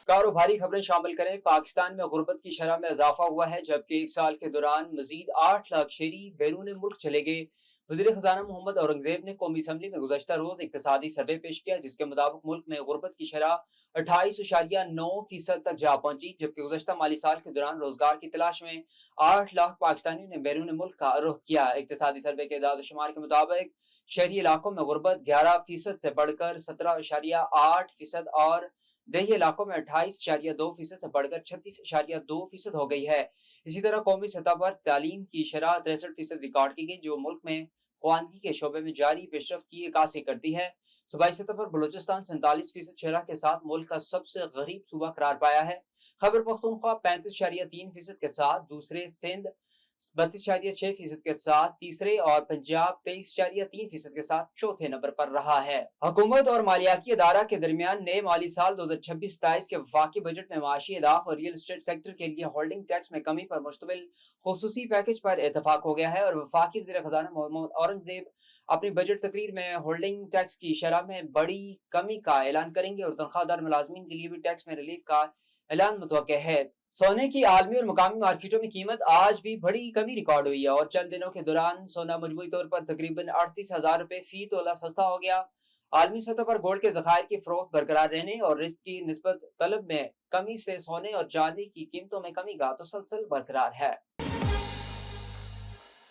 کاروباری خبریں شامل کریں۔ پاکستان میں غربت کی شرح میں اضافہ ہوا ہے، جبکہ ایک سال کے دوران مزید 8 لاکھ شہری بیرون ملک چلے گئے۔ وزیر خزانہ محمد اورنگزیب نے قومی اسمبلی میں گزشتہ روز اقتصادی سروے پیش کیا، جس کے مطابق ملک میں غربت کی شرح 28.9% تک جا پہنچی، جبکہ گزشتہ مالی سال کے دوران روزگار کی تلاش میں 8 لاکھ پاکستانیوں نے بیرون ملک کا رخ کیا۔ اقتصادی سروے کے اعداد و شمار کے مطابق شہری علاقوں میں غربت 11% سے بڑھ کر 17.8% اور دیہی علاقوں میں 28.2% سے بڑھ کر 36.2% ہو گئی ہے۔ اسی طرح قومی سطح پر تعلیم کی شرح 63% ریکارڈ کی گئی، جو ملک میں خواندگی کے شعبے میں جاری پیش رفت کی عکاسی کرتی ہے۔ صوبائی سطح پر بلوچستان 47% شرح کے ساتھ ملک کا سب سے غریب صوبہ قرار پایا ہے۔ خیبر پختونخوا 35.3% کے ساتھ دوسرے، سندھ 32.6% کے ساتھ تیسرے اور پنجاب 23.3% کے ساتھ چوتھے نمبر پر رہا ہے۔ حکومت اور مالیاتی ادارہ کے درمیان نئے مالی سال 2026-27 کے وفاقی بجٹ میں معاشی اہداف اور ریئل اسٹیٹ سیکٹر کے لیے ہولڈنگ ٹیکس میں کمی پر مشتمل خصوصی پیکج پر اتفاق ہو گیا ہے، اور وفاقی وزیر خزانہ محمد اورنگزیب اپنی بجٹ تقریر میں ہولڈنگ ٹیکس کی شرح میں بڑی کمی کا اعلان کریں گے، اور تنخواہ دار ملازمین کے لیے بھی ٹیکس میں ریلیف کا اعلان متوقع ہے۔ سونے کی عالمی اور مقامی مارکیٹوں میں قیمت آج بھی بڑی کمی ریکارڈ ہوئی ہے، اور چند دنوں کے دوران سونا مجموعی طور پر تقریباً 38,000 روپے فی تولہ سستا ہو گیا۔ عالمی سطح پر گولڈ کے ذخائر کی فروخت برقرار رہنے اور رزق کی نسبت طلب میں کمی سے سونے اور چاندی کی قیمتوں میں کمی کا تسلسل برقرار ہے۔